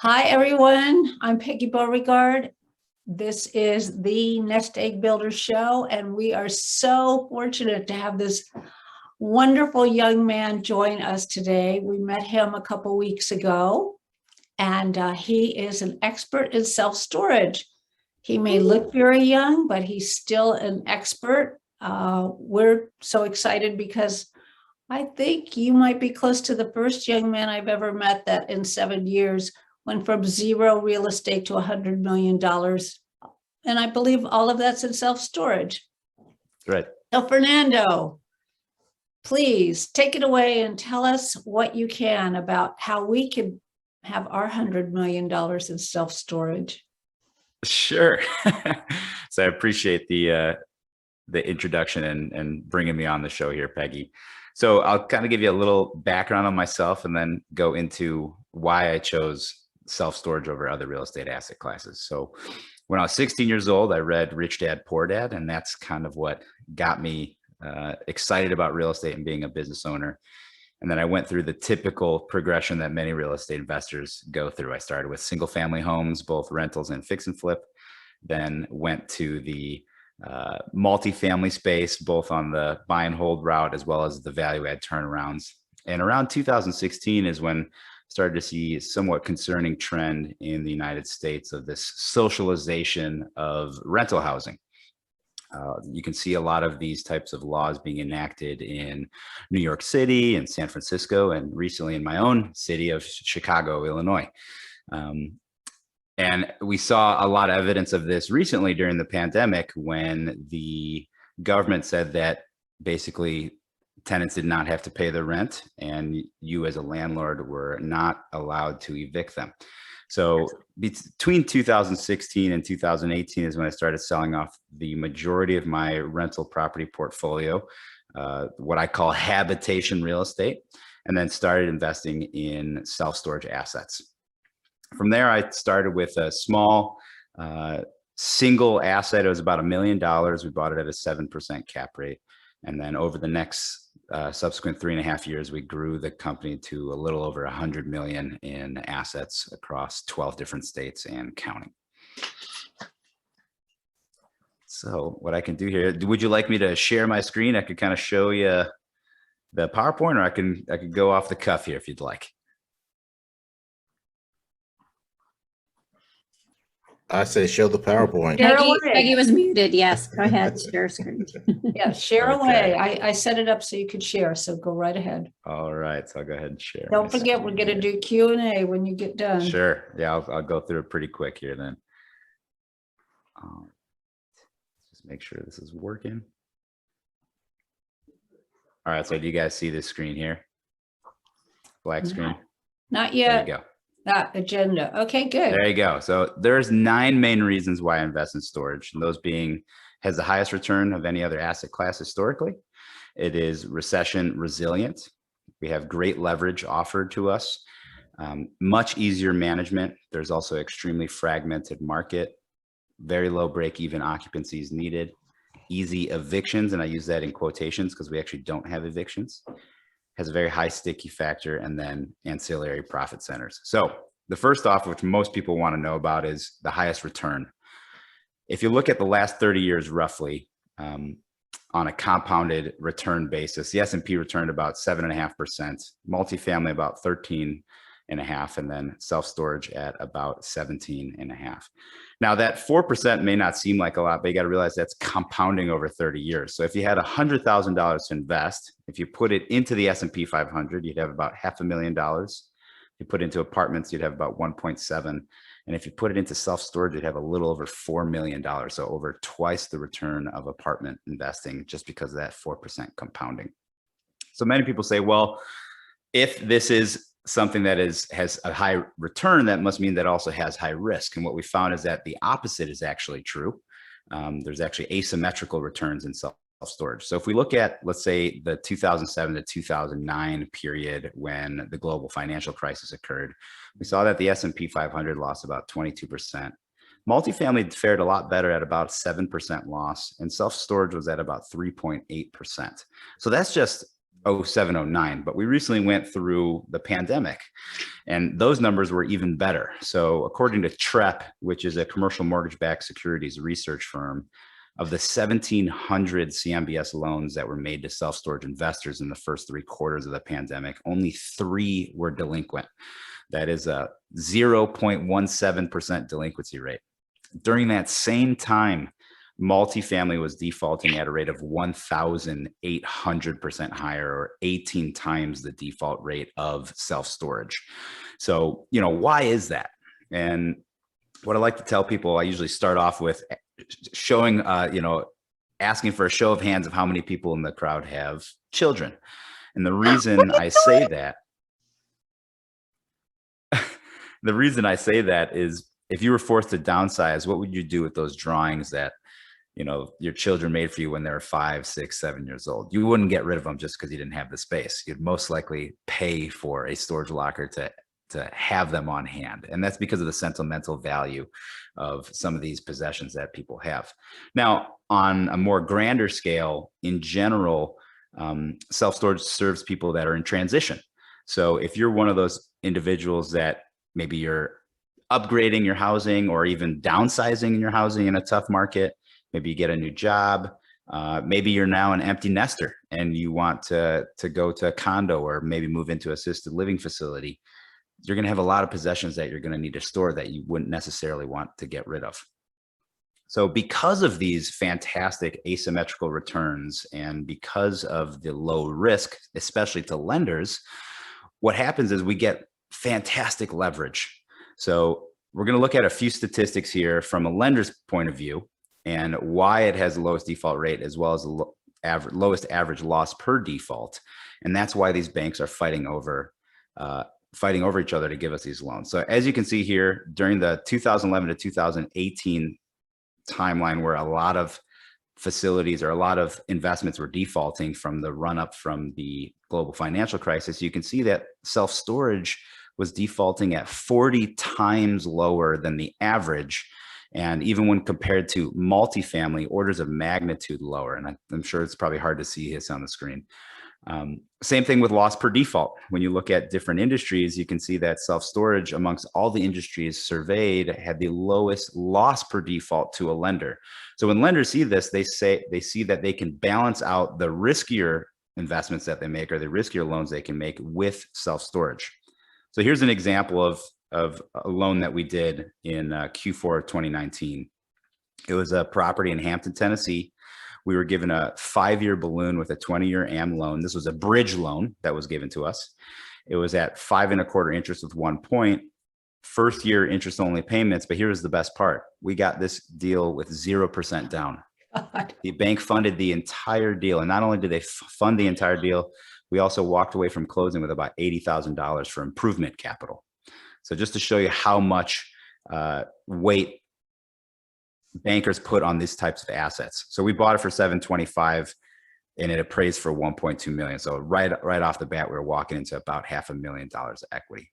Hi, everyone. I'm Peggy Beauregard. This is the Nest Egg Builder Show, and we are so fortunate to have this wonderful young man join us today. We met him a couple weeks ago, and he is an expert in self-storage. He may look very young, but he's still an expert. We're so excited because I think you might be close to the first young man I've ever met that in 7 years went from zero real estate to $100 million. And I believe all of that's in self-storage. Right. So Fernando, please take it away and tell us what you can about how we can have our $100 million in self-storage. Sure. So I appreciate the introduction and bringing me on the show here, Peggy. So I'll kind of give you a little background on myself and then go into why I chose self-storage over other real estate asset classes. So when I was 16 years old, I read Rich Dad, Poor Dad, and that's kind of what got me excited about real estate and being a business owner. And then I went through the typical progression that many real estate investors go through. I started with single family homes, both rentals and fix and flip, then went to the multifamily space, both on the buy and hold route, as well as the value add turnarounds. And around 2016 is when I started to see a somewhat concerning trend in the United States of this socialization of rental housing. You can see a lot of these types of laws being enacted in New York City and San Francisco, and recently in my own city of Chicago, Illinois. And we saw a lot of evidence of this recently during the pandemic when the government said that basically tenants did not have to pay their rent and you as a landlord were not allowed to evict them. So between 2016 and 2018 is when I started selling off the majority of my rental property portfolio, what I call habitation real estate, and then started investing in self-storage assets. From there, I started with a small single asset. It was about $1 million. We bought it at a 7% cap rate. And then over the next subsequent 3.5 years, we grew the company to a little over 100 million in assets across 12 different states and counting. So what I can do here, would you like me to share my screen? I could kind of show you the PowerPoint, or I could go off the cuff here if you'd like. I say show the PowerPoint. Peggy was muted. Yes, go ahead. Share screen. Yeah, share away. I set it up so you could share, so go right ahead. All right, so I'll go ahead and share. Don't forget, we're going to do Q&A when you get done. Sure. Yeah, I'll go through it pretty quick here then. Just make sure this is working. All right, so do you guys see this screen here? Black screen? Not yet. There you go. That agenda. Okay, good. There you go. So there's 9 main reasons why I invest in storage. And those being, has the highest return of any other asset class historically. It is recession resilient. We have great leverage offered to us. Much easier management. There's also extremely fragmented market. Very low break-even occupancies needed. Easy evictions, and I use that in quotations because we actually don't have evictions. Has a very high sticky factor, and then ancillary profit centers. So the first off, which most people want to know about, is the highest return. If you look at the last 30 years, roughly, on a compounded return basis, the S&P returned about 7.5%, multifamily about 13.5%, and then self-storage at about 17.5%. Now that 4% may not seem like a lot, but you got to realize that's compounding over 30 years. So if you had $100,000 to invest, if you put it into the S&P 500, you'd have about $500,000. If you put it into apartments, you'd have about 1.7. And if you put it into self-storage, you'd have a little over $4 million. So over twice the return of apartment investing, just because of that 4% compounding. So many people say, well, if this is something that has a high return, that must mean that also has high risk. And what we found is that the opposite is actually true. There's actually asymmetrical returns in self-storage. So if we look at, let's say, the 2007 to 2009 period when the global financial crisis occurred, we saw that the S&P 500 lost about 22%. Multifamily fared a lot better at about 7% loss, and self-storage was at about 3.8%. So that's just 07, 09, but we recently went through the pandemic and those numbers were even better. So according to TREP, which is a commercial mortgage-backed securities research firm, of the 1,700 CMBS loans that were made to self-storage investors in the first 3 quarters of the pandemic, only 3 were delinquent. That is a 0.17% delinquency rate. During that same time, multifamily was defaulting at a rate of 1,800% higher, or 18 times the default rate of self-storage. So, why is that? And what I like to tell people, I usually start off with showing, asking for a show of hands of how many people in the crowd have children. And the reason I say that, is if you were forced to downsize, what would you do with those drawings that, your children made for you when they were 5, 6, 7 years old? You wouldn't get rid of them just because you didn't have the space. You'd most likely pay for a storage locker to have them on hand. And that's because of the sentimental value of some of these possessions that people have. Now, on a more grander scale, in general, self-storage serves people that are in transition. So if you're one of those individuals that maybe you're upgrading your housing or even downsizing your housing in a tough market, maybe you get a new job, maybe you're now an empty nester and you want to go to a condo or maybe move into an assisted living facility, you're going to have a lot of possessions that you're going to need to store that you wouldn't necessarily want to get rid of. So because of these fantastic asymmetrical returns and because of the low risk, especially to lenders, what happens is we get fantastic leverage. So we're going to look at a few statistics here from a lender's point of view and why it has the lowest default rate as well as the lowest average loss per default. And that's why these banks are fighting over each other to give us these loans. So as you can see here, during the 2011 to 2018 timeline, where a lot of facilities or a lot of investments were defaulting from the run up from the global financial crisis, you can see that self-storage was defaulting at 40 times lower than the average. And even when compared to multifamily, orders of magnitude lower. And I'm sure it's probably hard to see this on the screen. Same thing with loss per default. When you look at different industries, you can see that self-storage amongst all the industries surveyed had the lowest loss per default to a lender. So when lenders see this, they see that they can balance out the riskier investments that they make or the riskier loans they can make with self-storage. So here's an example of a loan that we did in Q4 of 2019. It was a property in Hampton, Tennessee. We were given a 5-year balloon with a 20-year AM loan. This was a bridge loan that was given to us. It was at 5.25% interest with 1 point. First year interest only payments, but here was the best part. We got this deal with 0% down. God. The bank funded the entire deal. And not only did they fund the entire deal, we also walked away from closing with about $80,000 for improvement capital. So just to show you how much weight bankers put on these types of assets. So we bought it for $725 and it appraised for $1.2 million. So right off the bat, we were walking into about $500,000 of equity.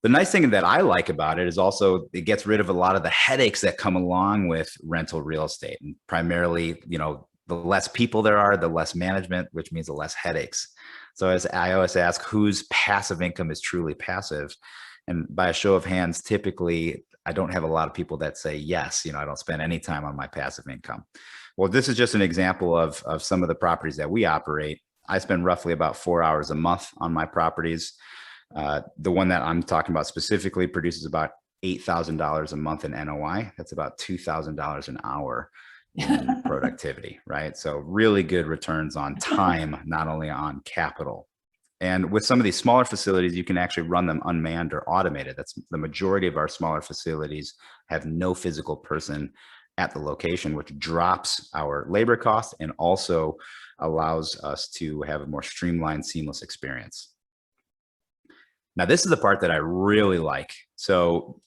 The nice thing that I like about it is also it gets rid of a lot of the headaches that come along with rental real estate. And primarily, the less people there are, the less management, which means the less headaches. So as I always ask, whose passive income is truly passive? And by a show of hands, typically, I don't have a lot of people that say, yes, I don't spend any time on my passive income. Well, this is just an example of some of the properties that we operate. I spend roughly about 4 hours a month on my properties. The one that I'm talking about specifically produces about $8,000 a month in NOI. That's about $2,000 an hour in productivity, right? So really good returns on time, not only on capital. And with some of these smaller facilities, you can actually run them unmanned or automated. That's the majority of our smaller facilities have no physical person at the location, which drops our labor costs and also allows us to have a more streamlined, seamless experience. Now, this is the part that I really like. So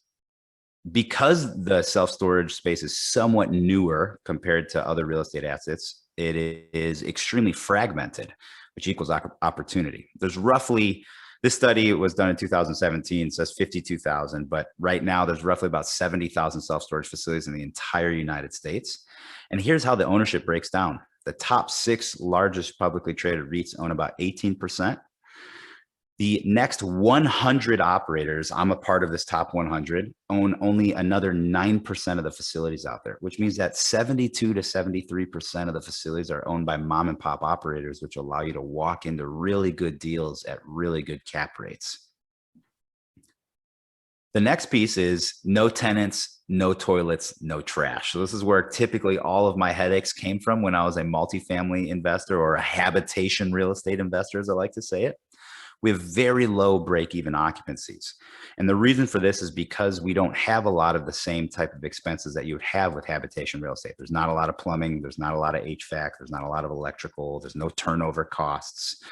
because the self-storage space is somewhat newer compared to other real estate assets, it is extremely fragmented, which equals opportunity. There's roughly, this study was done in 2017, says 52,000, but right now there's roughly about 70,000 self-storage facilities in the entire United States. And here's how the ownership breaks down. The top 6 largest publicly traded REITs own about 18%. The next 100 operators, I'm a part of this top 100, own only another 9% of the facilities out there, which means that 72 to 73% of the facilities are owned by mom and pop operators, which allow you to walk into really good deals at really good cap rates. The next piece is no tenants, no toilets, no trash. So this is where typically all of my headaches came from when I was a multifamily investor or a habitation real estate investor, as I like to say it. We have very low break-even occupancies. And the reason for this is because we don't have a lot of the same type of expenses that you would have with habitation real estate. There's not a lot of plumbing, there's not a lot of HVAC, there's not a lot of electrical, there's no turnover costs,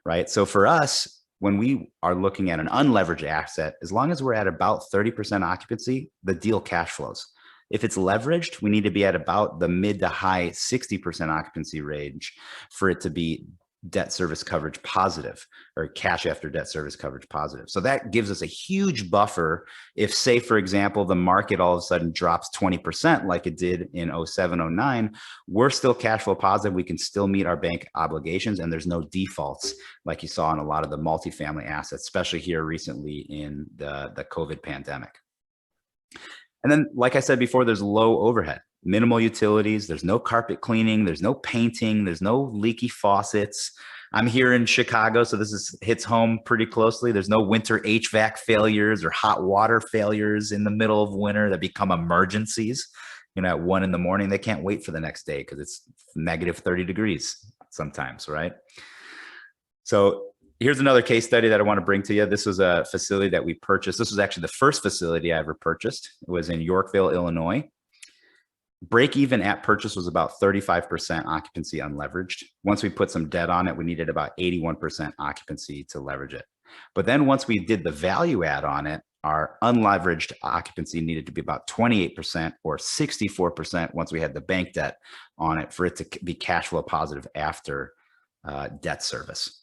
right? So for us, when we are looking at an unleveraged asset, as long as we're at about 30% occupancy, the deal cash flows. If it's leveraged, we need to be at about the mid to high 60% occupancy range for it to be debt service coverage positive, or cash after debt service coverage positive. So that gives us a huge buffer. If, say, for example, the market all of a sudden drops 20% like it did in 07, 09, we're still cash flow positive. We can still meet our bank obligations, and there's no defaults like you saw in a lot of the multifamily assets, especially here recently in the COVID pandemic. And then, like I said before, there's low overhead. Minimal utilities, there's no carpet cleaning, there's no painting, there's no leaky faucets. I'm here in Chicago, so this hits home pretty closely. There's no winter HVAC failures or hot water failures in the middle of winter that become emergencies. At 1 a.m, they can't wait for the next day because it's negative 30 degrees sometimes, right? So here's another case study that I want to bring to you. This was a facility that we purchased. This was actually the first facility I ever purchased. It was in Yorkville, Illinois. Break even at purchase was about 35% occupancy unleveraged. Once we put some debt on it, we needed about 81% occupancy to leverage it. But then once we did the value add on it, our unleveraged occupancy needed to be about 28% or 64% once we had the bank debt on it for it to be cash flow positive after debt service.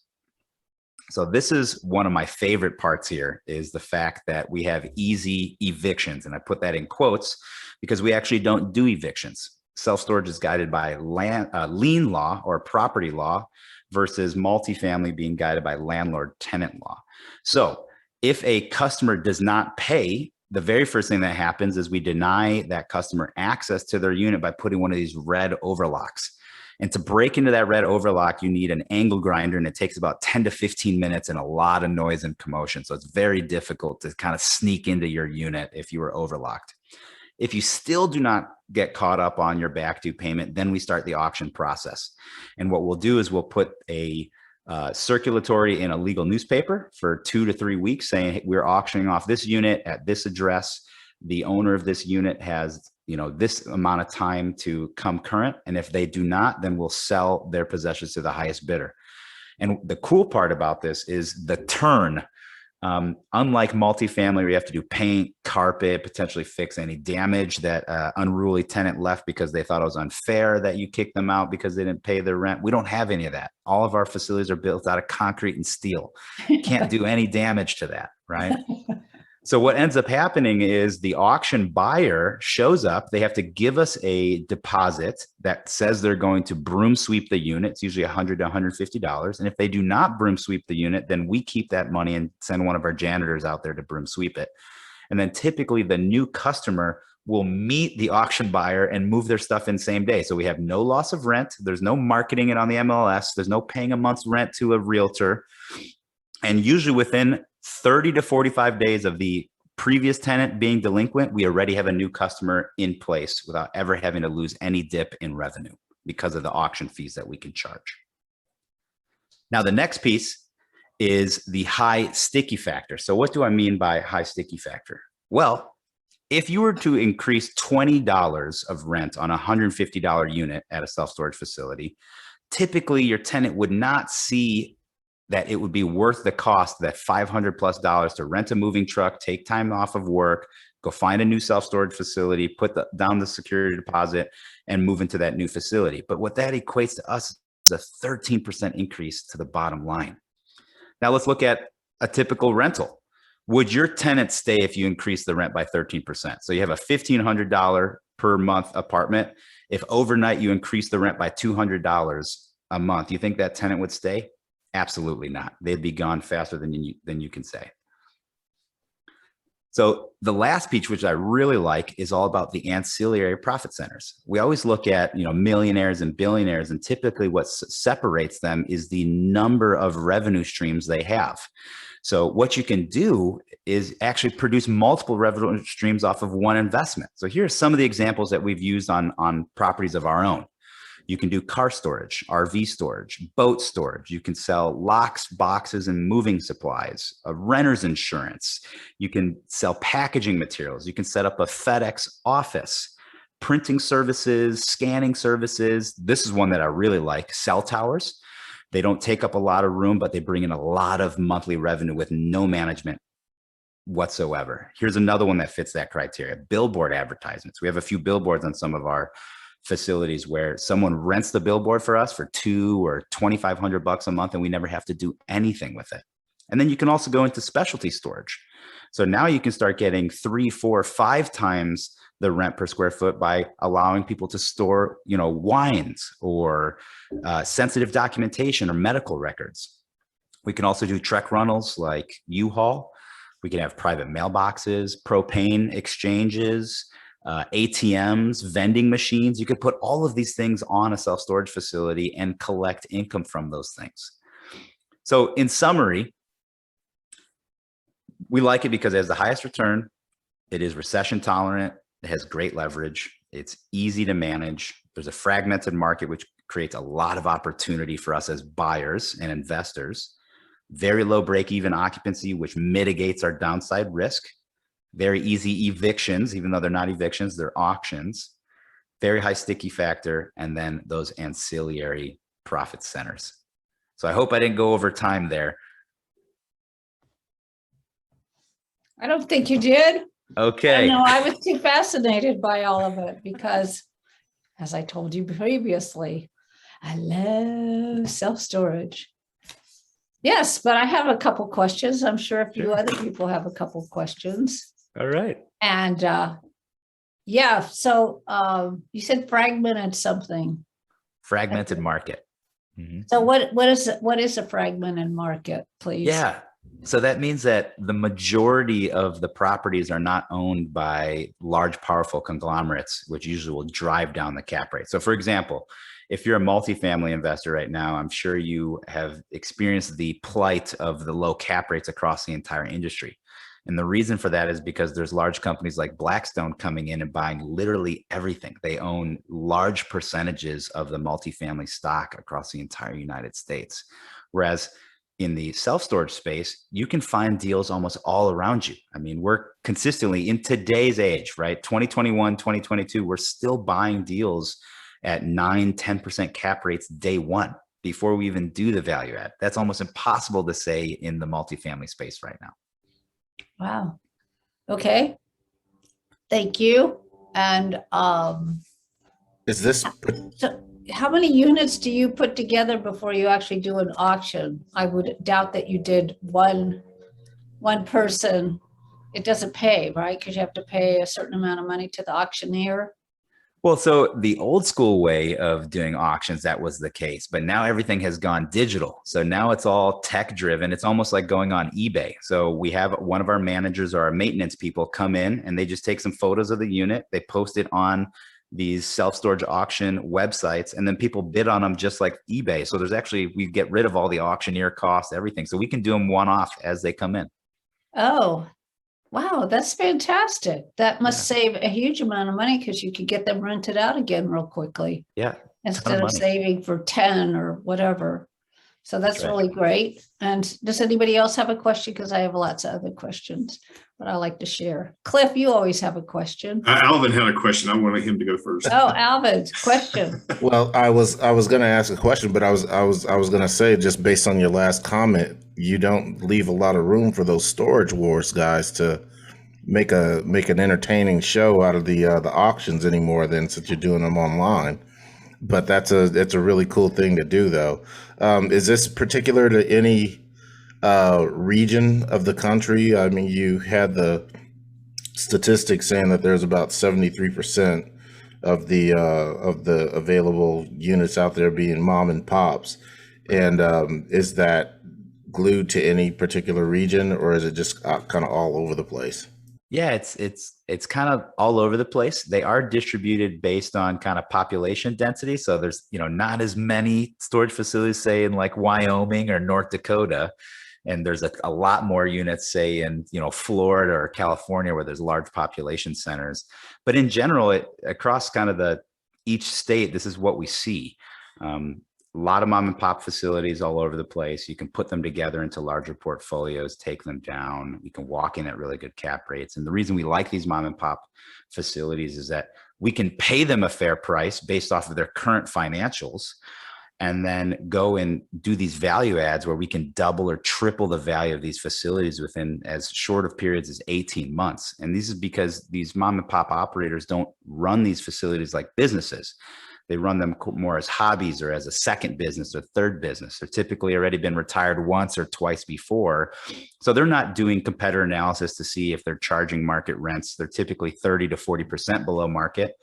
So this is one of my favorite parts here, is the fact that we have easy evictions. And I put that in quotes because we actually don't do evictions. Self-storage is guided by lien law or property law versus multifamily being guided by landlord-tenant law. So if a customer does not pay, the very first thing that happens is we deny that customer access to their unit by putting one of these red overlocks. And to break into that red overlock, you need an angle grinder, and it takes about 10 to 15 minutes and a lot of noise and commotion. So it's very difficult to kind of sneak into your unit if you were overlocked. If you still do not get caught up on your back due payment, then we start the auction process. And what we'll do is we'll put a circulatory in a legal newspaper for 2 to 3 weeks saying, hey, we're auctioning off this unit at this address. The owner of this unit has this amount of time to come current. And if they do not, then we'll sell their possessions to the highest bidder. And the cool part about this is the turn. Unlike multifamily, where you have to do paint, carpet, potentially fix any damage that unruly tenant left because they thought it was unfair that you kicked them out because they didn't pay their rent. We don't have any of that. All of our facilities are built out of concrete and steel. Can't do any damage to that, right? So what ends up happening is the auction buyer shows up. They have to give us a deposit that says they're going to broom sweep the unit. It's usually $100 to $150. And if they do not broom sweep the unit, then we keep that money and send one of our janitors out there to broom sweep it. And then typically the new customer will meet the auction buyer and move their stuff in same day. So we have no loss of rent. There's no marketing it on the MLS. There's no paying a month's rent to a realtor. And usually within 30 to 45 days of the previous tenant being delinquent, we already have a new customer in place without ever having to lose any dip in revenue because of the auction fees that we can charge. Now, the next piece is the high sticky factor. So what do I mean by high sticky factor? Well, if you were to increase $20 of rent on a $150 unit at a self-storage facility, typically your tenant would not see that it would be worth the cost, that $500+ to rent a moving truck, take time off of work, go find a new self-storage facility, put down the security deposit, and move into that new facility. But what that equates to us is a 13% increase to the bottom line. Now let's look at a typical rental. Would your tenant stay if you increase the rent by 13%? So you have a $1,500 per month apartment, if overnight you increase the rent by $200 a month, you think that tenant would stay? Absolutely not. They'd be gone faster than you can say. So the last piece, which I really like, is all about the ancillary profit centers. We always look at, millionaires and billionaires, and typically what separates them is the number of revenue streams they have. So what you can do is actually produce multiple revenue streams off of one investment. So here are some of the examples that we've used on properties of our own. You can do car storage, RV storage, boat storage. You can sell locks, boxes, and moving supplies, a renter's insurance. You can sell packaging materials. You can set up a FedEx office, printing services, scanning services. This is one that I really like, cell towers. They don't take up a lot of room, but they bring in a lot of monthly revenue with no management whatsoever. Here's another one that fits that criteria, billboard advertisements. We have a few billboards on some of our facilities where someone rents the billboard for us for $200 or $2,500 a month, and we never have to do anything with it. And then you can also go into specialty storage. So now you can start getting 3, 4, 5 times the rent per square foot by allowing people to store, wines or sensitive documentation or medical records. We can also do truck rentals like U-Haul. We can have private mailboxes, propane exchanges, ATMs, vending machines. You could put all of these things on a self-storage facility and collect income from those things. So in summary, we like it because it has the highest return. It is recession tolerant. It has great leverage. It's easy to manage. There's a fragmented market, which creates a lot of opportunity for us as buyers and investors. Very low break-even occupancy, which mitigates our downside risk. Very easy evictions, even though they're not evictions, they're auctions. Very high sticky factor, and then those ancillary profit centers. So I hope I didn't go over time there. I don't think you did. Okay. No, I was too fascinated by all of it because, as I told you previously, I love self-storage. Yes, but I have a couple questions. I'm sure a few other people have a couple questions. All right. And so you said fragmented something. Fragmented market. Mm-hmm. So what is a fragmented market, please? Yeah. So that means that the majority of the properties are not owned by large, powerful conglomerates, which usually will drive down the cap rate. So for example, if you're a multifamily investor right now, I'm sure you have experienced the plight of the low cap rates across the entire industry. And the reason for that is because there's large companies like Blackstone coming in and buying literally everything. They own large percentages of the multifamily stock across the entire United States. Whereas in the self-storage space, you can find deals almost all around you. I mean, we're consistently in today's age, right? 2021, 2022, we're still buying deals at 9, 10% cap rates day one before we even do the value add. That's almost impossible to say in the multifamily space right now. Wow. Okay. Thank you. And Is this so how many units do you put together before you actually do an auction? I would doubt that you did one person. It doesn't pay, right? Because you have to pay a certain amount of money to the auctioneer. Well, so the old school way of doing auctions, that was the case, but now everything has gone digital. So now it's all tech driven. It's almost like going on eBay. So we have one of our managers or our maintenance people come in and they just take some photos of the unit. They post it on these self-storage auction websites, and then people bid on them just like eBay. So there's actually, we get rid of all the auctioneer costs, everything. So we can do them one-off as they come in. Oh, wow, that's fantastic. That must save a huge amount of money because you could get them rented out again real quickly. Yeah. Instead of saving for 10 or whatever. So that's right. really great. And does anybody else have a question? Because I have lots of other questions, but I like to share. Cliff, you always have a question. Alvin had a question. I wanted him to go first. Oh, Alvin's question. Well, I was going to ask a question, but I was going to say, just based on your last comment, you don't leave a lot of room for those storage wars guys to make an entertaining show out of the auctions anymore, than since you're doing them online. But that's a really cool thing to do, though. Is this particular to any region of the country? I mean, you had the statistics saying that there's about 73% of the available units out there being mom and pops. And is that glued to any particular region, or is it just kind of all over the place? Yeah, it's kind of all over the place. They are distributed based on kind of population density. So there's, not as many storage facilities, say in like Wyoming or North Dakota. And there's a lot more units, say in, Florida or California, where there's large population centers. But in general, across kind of each state, this is what we see. A lot of mom and pop facilities all over the place. You can put them together into larger portfolios, take them down. You can walk in at really good cap rates. And the reason we like these mom and pop facilities is that we can pay them a fair price based off of their current financials, and then go and do these value adds where we can double or triple the value of these facilities within as short of periods as 18 months. And this is because these mom and pop operators don't run these facilities like businesses. They run them more as hobbies or as a second business or third business. They're typically already been retired once or twice before. So they're not doing competitor analysis to see if they're charging market rents. They're typically 30 to 40% below market.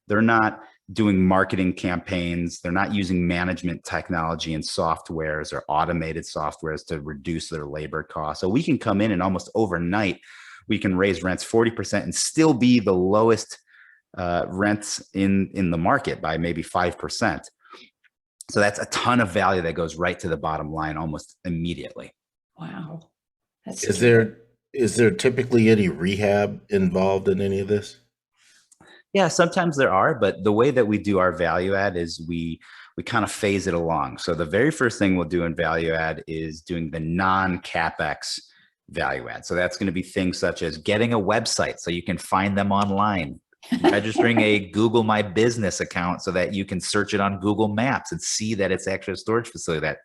They're not doing marketing campaigns. They're not using management technology and softwares or automated softwares to reduce their labor costs. So we can come in and almost overnight, we can raise rents 40% and still be the lowest rents in the market by maybe 5%. So that's a ton of value that goes right to the bottom line almost immediately. Wow. Is there typically any rehab involved in any of this? Yeah, sometimes there are, but the way that we do our value add is we kind of phase it along. So the very first thing we'll do in value add is doing the non-CapEx value add. So that's going to be things such as getting a website so you can find them online, registering a Google My Business account so that you can search it on Google Maps and see that it's actually a storage facility that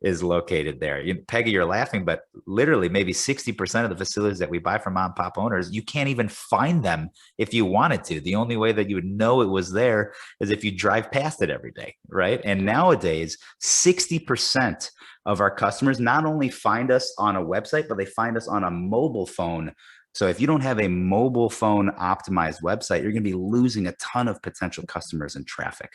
is located there. Peggy, you're laughing, but literally maybe 60% of the facilities that we buy from mom and pop owners, you can't even find them if you wanted to. The only way that you would know it was there is if you drive past it every day, right? And nowadays, 60% of our customers not only find us on a website, but they find us on a mobile phone. So if you don't have a mobile phone optimized website, you're going to be losing a ton of potential customers and traffic.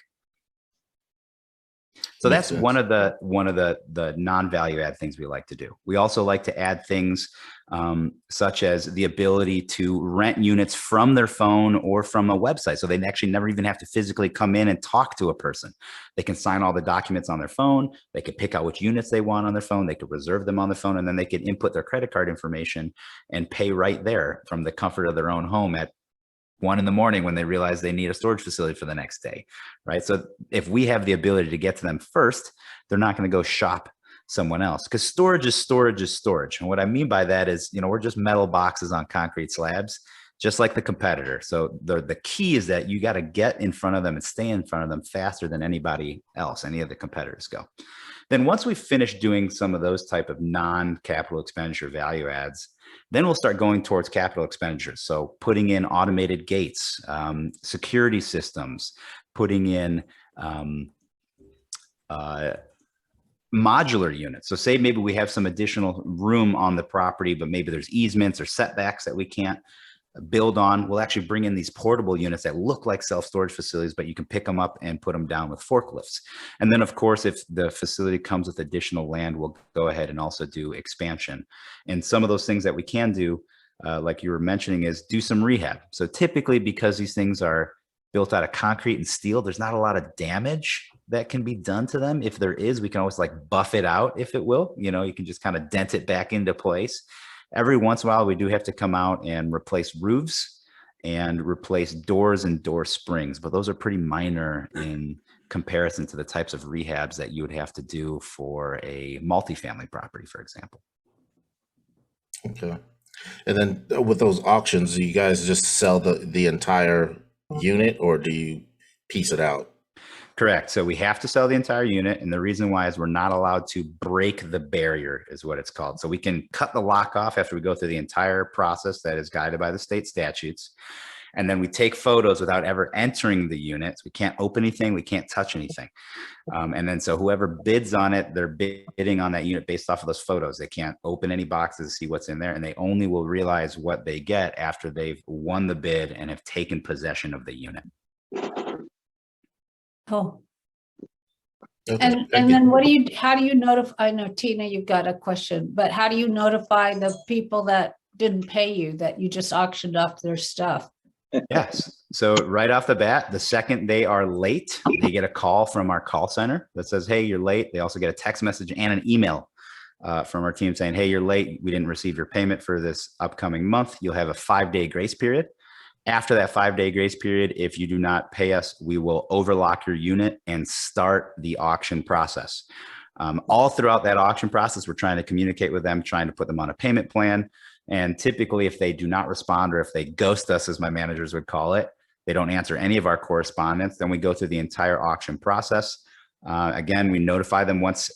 So that's one of the non-value add things we like to do. We also like to add things such as the ability to rent units from their phone or from a website. So they actually never even have to physically come in and talk to a person. They can sign all the documents on their phone. They could pick out which units they want on their phone. They could reserve them on the phone, and then they could input their credit card information and pay right there from the comfort of their own home at 1 in the morning when they realize they need a storage facility for the next day, right? So if we have the ability to get to them first, they're not going to go shop someone else, because storage is storage is storage. And what I mean by that is, we're just metal boxes on concrete slabs, just like the competitor. So the key is that you got to get in front of them and stay in front of them faster than anybody else, any of the competitors go. Then once we finish doing some of those type of non-capital expenditure value adds, then we'll start going towards capital expenditures. So putting in automated gates, security systems, putting in modular units. So say maybe we have some additional room on the property, but maybe there's easements or setbacks that we can't build on. We'll actually bring in these portable units that look like self-storage facilities, but you can pick them up and put them down with forklifts. And then of course, if the facility comes with additional land, we'll go ahead and also do expansion. And some of those things that we can do, like you were mentioning, is do some rehab. So typically, because these things are built out of concrete and steel, there's not a lot of damage that can be done to them. If there is, we can always like buff it out, if it will. You can just kind of dent it back into place. Every once in a while, we do have to come out and replace roofs and replace doors and door springs, but those are pretty minor in comparison to the types of rehabs that you would have to do for a multifamily property, for example. Okay. And then with those auctions, do you guys just sell the entire unit, or do you piece it out? Correct. So we have to sell the entire unit. And the reason why is we're not allowed to break the barrier, is what it's called. So we can cut the lock off after we go through the entire process that is guided by the state statutes. And then we take photos without ever entering the units. We can't open anything. We can't touch anything. And then so whoever bids on it, they're bidding on that unit based off of those photos. They can't open any boxes, see what's in there. And they only will realize what they get after they've won the bid and have taken possession of the unit. Cool. Okay, And thank you. then how do you notify, I know Tina, you've got a question, but how do you notify the people that didn't pay you, that you just auctioned off their stuff? Yes. So right off the bat, the second they are late, they get a call from our call center that says, hey, you're late. They also get a text message and an email from our team saying, hey, you're late. We didn't receive your payment for this upcoming month. You'll have a 5-day grace period. After that 5-day grace period, if you do not pay us, we will overlock your unit and start the auction process. All throughout that auction process, we're trying to communicate with them, trying to put them on a payment plan. And typically, if they do not respond or if they ghost us, as my managers would call it, they don't answer any of our correspondence, then we go through the entire auction process. Again, we notify them once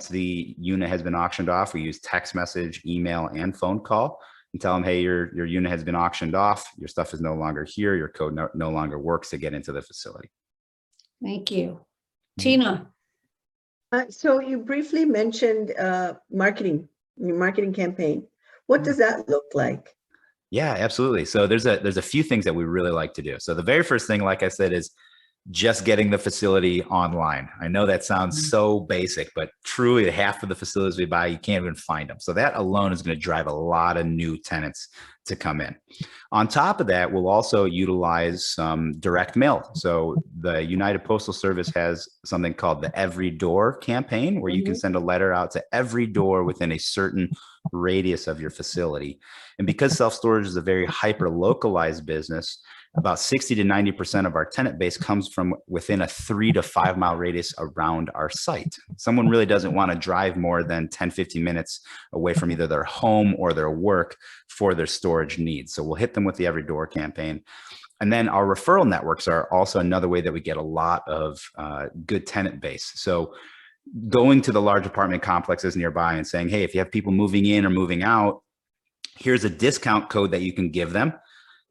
the unit has been auctioned off. We use text message, email, and phone call and tell them, hey, your unit has been auctioned off. Your stuff is no longer here. Your code no longer works to get into the facility. Thank you. Tina? So you briefly mentioned marketing, your marketing campaign. What does that look like? Yeah, absolutely. So there's a few things that we really like to do. So the very first thing, like I said, is just getting the facility online. I know that sounds so basic, but truly half of the facilities we buy, you can't even find them. So that alone is going to drive a lot of new tenants to come in. On top of that, we'll also utilize some direct mail. So the United Postal Service has something called the Every Door campaign, where you can send a letter out to every door within a certain radius of your facility. And because self-storage is a very hyper-localized business, about 60 to 90% of our tenant base comes from within a 3 to 5 mile radius around our site. Someone really doesn't want to drive more than 10, 15 minutes away from either their home or their work for their storage needs. So we'll hit them with the Every Door campaign. And then our referral networks are also another way that we get a lot of good tenant base. So going to the large apartment complexes nearby and saying, hey, if you have people moving in or moving out, here's a discount code that you can give them.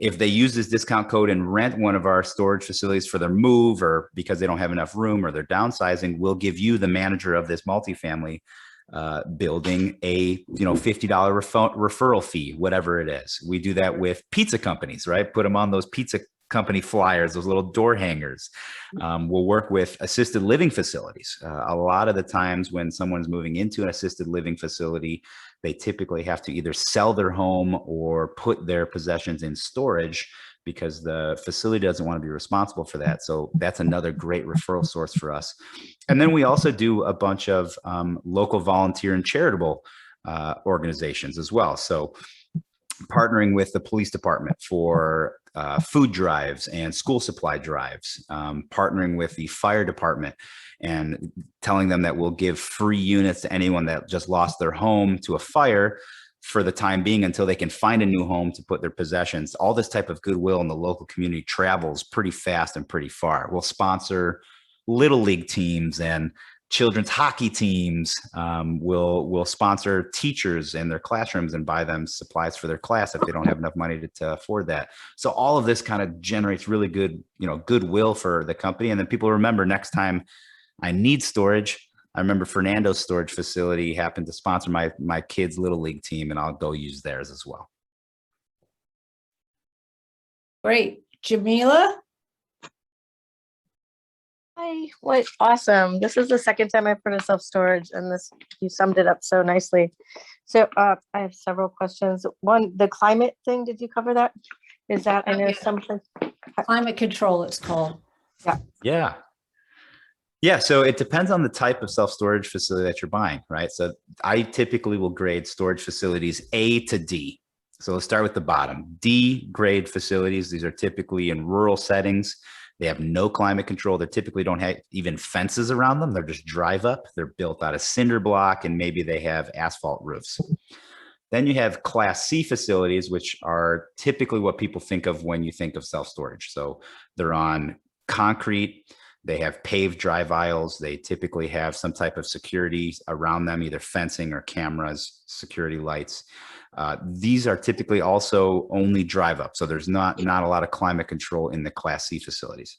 If they use this discount code and rent one of our storage facilities for their move or because they don't have enough room or they're downsizing, we'll give you, the manager of this multifamily building, a $50 referral fee, whatever it is. We do that with pizza companies, right? Put them on those pizza company flyers, those little door hangers. We'll work with assisted living facilities. A lot of the times when someone's moving into an assisted living facility, they typically have to either sell their home or put their possessions in storage because the facility doesn't want to be responsible for that. So that's another great referral source for us. And then we also do a bunch of local volunteer and charitable organizations as well. So partnering with the police department for food drives and school supply drives, partnering with the fire department and telling them that we'll give free units to anyone that just lost their home to a fire for the time being until they can find a new home to put their possessions. All this type of goodwill in the local community travels pretty fast and pretty far. We'll sponsor little league teams and children's hockey teams. We'll sponsor teachers in their classrooms and buy them supplies for their class if they don't have enough money to afford that. So all of this kind of generates really good, goodwill for the company. And then people remember next time I need storage. I remember Fernando's storage facility happened to sponsor my kids' little league team, and I'll go use theirs as well. Great. Jamila? Hi, what awesome. This is the second time I've heard of self-storage, and you summed it up so nicely. So I have several questions. One, the climate thing, did you cover that? Is that, I know something. Climate control, it's called. Yeah, so it depends on the type of self-storage facility that you're buying, right? So I typically will grade storage facilities A to D. So let's start with the bottom. D grade facilities, these are typically in rural settings. They have no climate control. They typically don't have even fences around them. They're just drive up. They're built out of cinder block, and maybe they have asphalt roofs. Then you have Class C facilities, which are typically what people think of when you think of self-storage. So they're on concrete. They have paved drive aisles. They typically have some type of security around them, either fencing or cameras, security lights. These are typically also only drive up. So there's not a lot of climate control in the Class C facilities.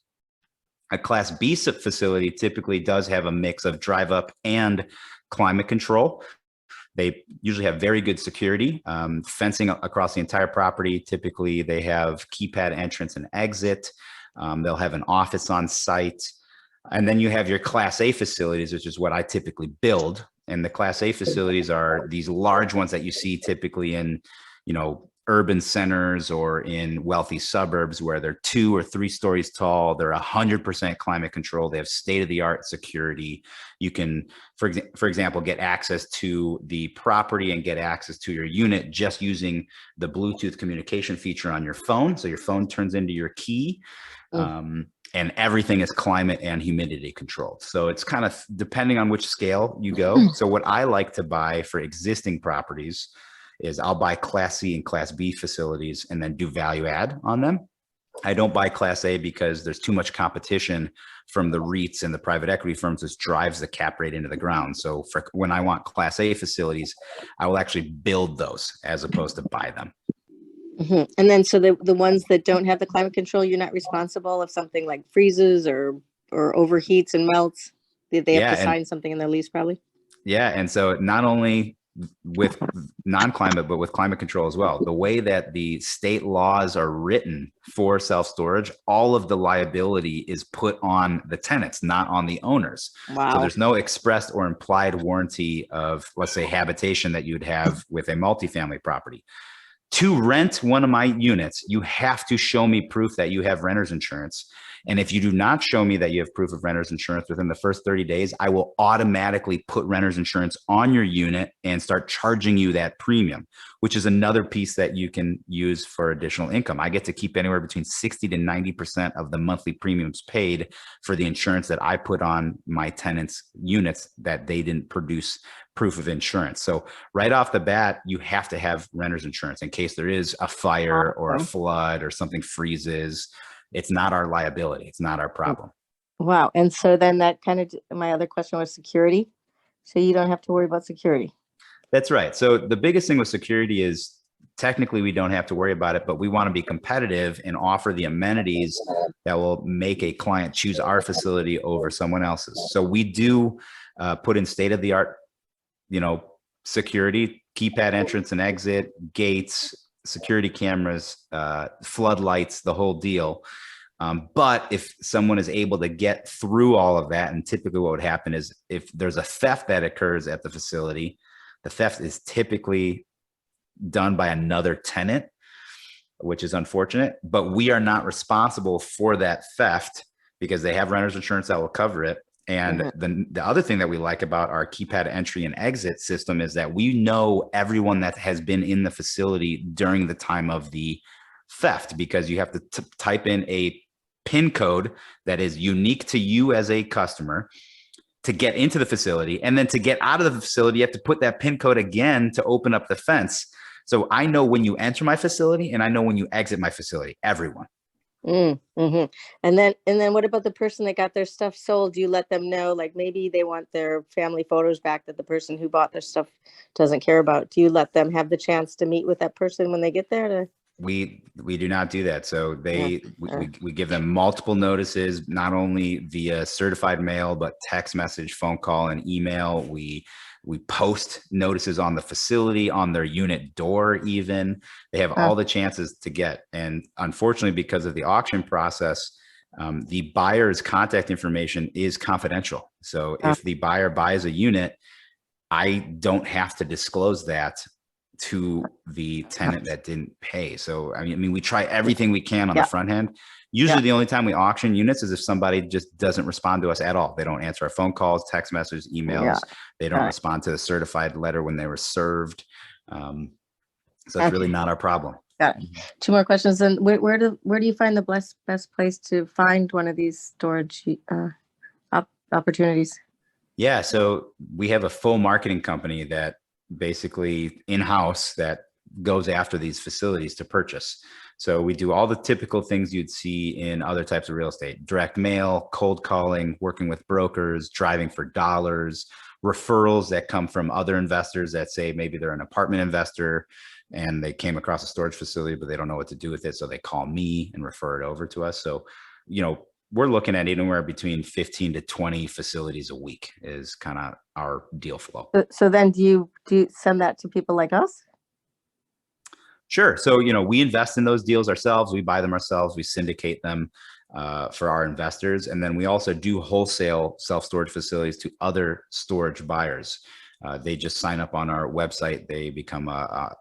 A Class B facility typically does have a mix of drive up and climate control. They usually have very good security, fencing across the entire property. Typically they have keypad entrance and exit. They'll have an office on site. And then you have your Class A facilities, which is what I typically build. And the Class A facilities are these large ones that you see typically in, urban centers or in wealthy suburbs where they're 2 or 3 stories tall. They're 100% climate controlled. They have state-of-the-art security. You can, for example, get access to the property and get access to your unit just using the Bluetooth communication feature on your phone. So your phone turns into your key. And everything is climate and humidity controlled. So it's kind of depending on which scale you go. So what I like to buy for existing properties is I'll buy Class C and Class B facilities and then do value add on them. I don't buy Class A because there's too much competition from the REITs and the private equity firms, which drives the cap rate into the ground. So for when I want Class A facilities, I will actually build those as opposed to buy them. And then, so the ones that don't have the climate control, you're not responsible if something like freezes or overheats and melts. They have to sign something in their lease, probably. Yeah, and so not only with non-climate, but with climate control as well. The way that the state laws are written for self-storage, all of the liability is put on the tenants, not on the owners. Wow. So there's no expressed or implied warranty of, let's say, habitation that you'd have with a multifamily property. To rent one of my units, you have to show me proof that you have renter's insurance. And if you do not show me that you have proof of renter's insurance within the first 30 days, I will automatically put renter's insurance on your unit and start charging you that premium, which is another piece that you can use for additional income. I get to keep anywhere between 60 to 90% of the monthly premiums paid for the insurance that I put on my tenants' units that they didn't produce proof of insurance. So right off the bat, you have to have renter's insurance in case there is a fire or a flood or something freezes. It's not our liability. It's not our problem. Wow. And so then that kind of, my other question was security. So you don't have to worry about security. That's right. So the biggest thing with security is technically we don't have to worry about it, but we want to be competitive and offer the amenities that will make a client choose our facility over someone else's. So we do put in state-of-the-art security, keypad entrance and exit, gates, security cameras, floodlights, the whole deal. But if someone is able to get through all of that, and typically what would happen is if there's a theft that occurs at the facility, the theft is typically done by another tenant, which is unfortunate, but we are not responsible for that theft because they have renter's insurance that will cover it. And the other thing that we like about our keypad entry and exit system is that we know everyone that has been in the facility during the time of the theft, because you have to type in a PIN code that is unique to you as a customer to get into the facility. And then to get out of the facility, you have to put that PIN code again to open up the fence. So I know when you enter my facility and I know when you exit my facility, everyone. And then what about the person that got their stuff sold? Do you let them know, like maybe they want their family photos back that the person who bought their stuff doesn't care about? Do you let them have the chance to meet with that person when they get there? We do not do that. So we give them multiple notices, not only via certified mail, but text message, phone call, and email. We post notices on the facility, on their unit door even. They have all the chances to get. And unfortunately, because of the auction process, the buyer's contact information is confidential. So if the buyer buys a unit, I don't have to disclose that to the tenant that didn't pay. So, I mean, we try everything we can on the front end. Usually the only time we auction units is if somebody just doesn't respond to us at all. They don't answer our phone calls, text messages, emails. They don't respond to the certified letter when they were served. So it's really not our problem. Got it. 2 more questions. And where do you find the best place to find one of these storage opportunities? Yeah, so we have a full marketing company that basically in-house that goes after these facilities to purchase. So we do all the typical things you'd see in other types of real estate: direct mail, cold calling, working with brokers, driving for dollars, referrals that come from other investors that say maybe they're an apartment investor and they came across a storage facility, but they don't know what to do with it. So they call me and refer it over to us. So, we're looking at anywhere between 15 to 20 facilities a week is kind of our deal flow. So then do you send that to people like us? Sure. So, we invest in those deals ourselves. We buy them ourselves. We syndicate them. for our investors. And then we also do wholesale self-storage facilities to other storage buyers. They just sign up on our website. They become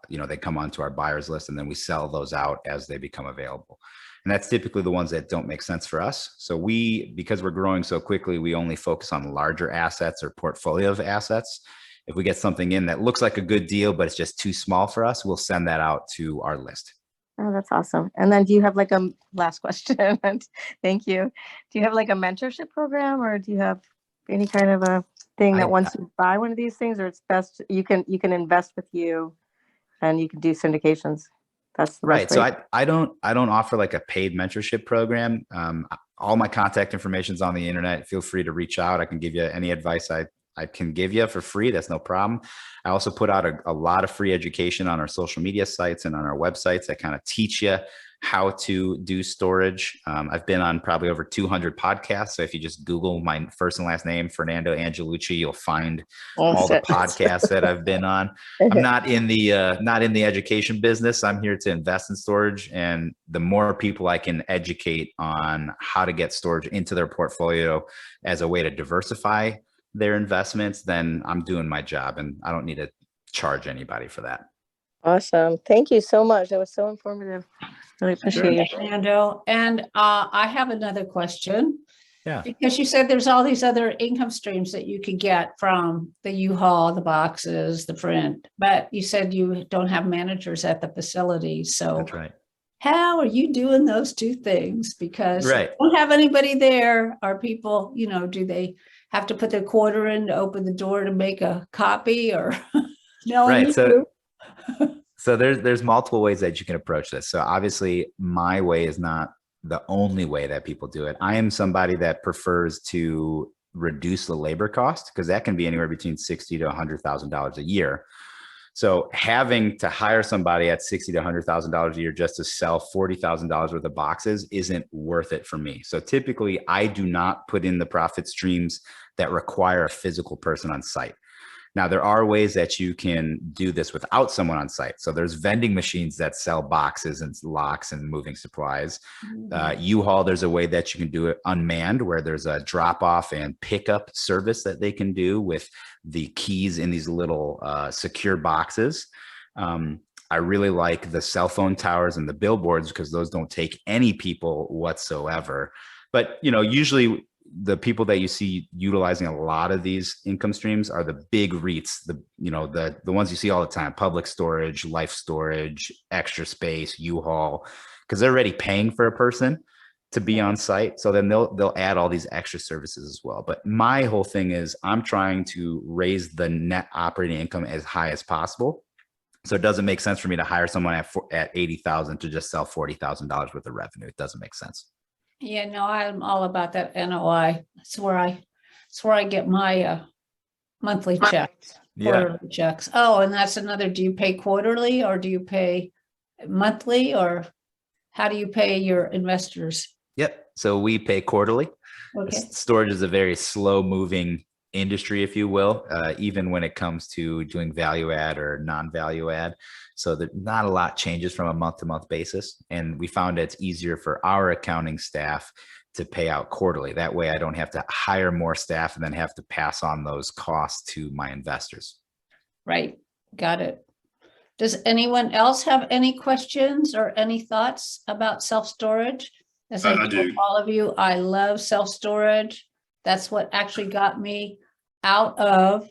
they come onto our buyers list, and then we sell those out as they become available. And that's typically the ones that don't make sense for us. So because we're growing so quickly, we only focus on larger assets or portfolio of assets. If we get something in that looks like a good deal, but it's just too small for us, we'll send that out to our list. Oh, that's awesome. And then do you have like a last question? Thank you. Do you have like a mentorship program, or do you have any kind of a thing that once you buy one of these things, or it's best you can invest with you and you can do syndications? That's the right. best So way. I don't offer like a paid mentorship program. All my contact information is on the internet. Feel free to reach out. I can give you any advice I can give you for free. That's no problem. I also put out a lot of free education on our social media sites and on our websites that kind of teach you how to do storage. I've been on probably over 200 podcasts. So if you just Google my first and last name, Fernando Angelucci, you'll find all the podcasts that I've been on. I'm not in the education business. I'm here to invest in storage. And the more people I can educate on how to get storage into their portfolio as a way to diversify their investments, then I'm doing my job, and I don't need to charge anybody for that. Awesome. Thank you so much. That was so informative. Really appreciate it. Fernando. And I have another question. Yeah. Because you said there's all these other income streams that you could get from the U-Haul, the boxes, the print, but you said you don't have managers at the facility. So That's right. how are you doing those two things? Because Right. you don't have anybody there. Are people, do they have to put their quarter in to open the door to make a copy, or no? Right. So there's multiple ways that you can approach this. So obviously my way is not the only way that people do it. I am somebody that prefers to reduce the labor cost, because that can be anywhere between $60,000 to $100,000 a year. So having to hire somebody at $60,000 to $100,000 a year just to sell $40,000 worth of boxes isn't worth it for me. So typically I do not put in the profit streams that require a physical person on site. Now, there are ways that you can do this without someone on site. So there's vending machines that sell boxes and locks and moving supplies. U-Haul, there's a way that you can do it unmanned, where there's a drop-off and pickup service that they can do with the keys in these little secure boxes. I really like the cell phone towers and the billboards, because those don't take any people whatsoever. But, usually the people that you see utilizing a lot of these income streams are the big REITs, the ones you see all the time: Public Storage, Life Storage, Extra Space, U-Haul, because they're already paying for a person to be on site. So then they'll add all these extra services as well. But my whole thing is I'm trying to raise the net operating income as high as possible. So it doesn't make sense for me to hire someone at $80,000 to just sell $40,000 worth of revenue. It doesn't make sense. Yeah, no, I'm all about that NOI. That's where I get my monthly checks, quarterly checks. Oh, and that's another. Do you pay quarterly, or do you pay monthly, or how do you pay your investors? Yep. So we pay quarterly. Okay. Storage is a very slow moving industry, if you will, even when it comes to doing value add or non-value add. So that not a lot changes from a month-to-month basis. And we found it's easier for our accounting staff to pay out quarterly. That way I don't have to hire more staff and then have to pass on those costs to my investors. Right. Got it. Does anyone else have any questions or any thoughts about self-storage? As I do. told all of you, I love self-storage. That's what actually got me out of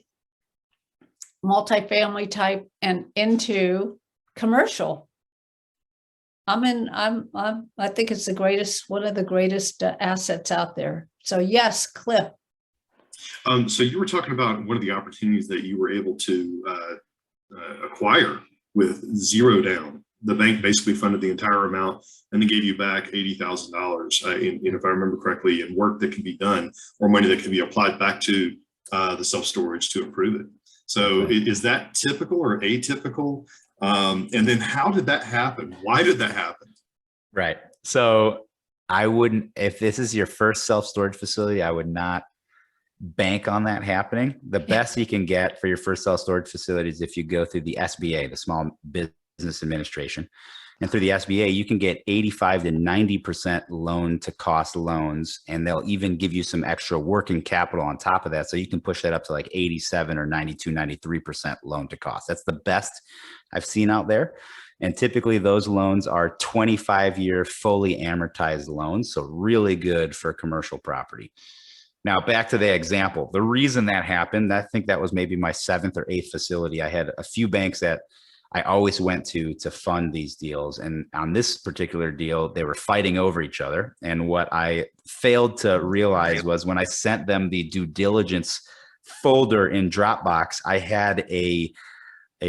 multifamily type and into commercial. I think it's one of the greatest assets out there. So yes, Cliff. So you were talking about one of the opportunities that you were able to acquire with zero down. The bank basically funded the entire amount and then gave you back $80,000, if I remember correctly, in work that can be done or money that can be applied back to the self-storage to improve it. So is that typical or atypical? And then how did that happen? Why did that happen? Right. So I wouldn't, if this is your first self-storage facility, I would not bank on that happening. The best you can get for your first self-storage facility is if you go through the SBA, the Small Business Administration. And through the SBA, you can get 85 to 90% loan to cost loans, and they'll even give you some extra working capital on top of that. So you can push that up to like 87 or 92, 93% loan to cost. That's the best I've seen out there. And typically those loans are 25-year fully amortized loans. So really good for commercial property. Now back to the example. The reason that happened, I think that was maybe my 7th or 8th facility. I had a few banks that I always went to fund these deals. And on this particular deal, they were fighting over each other. And what I failed to realize was when I sent them the due diligence folder in Dropbox, I had a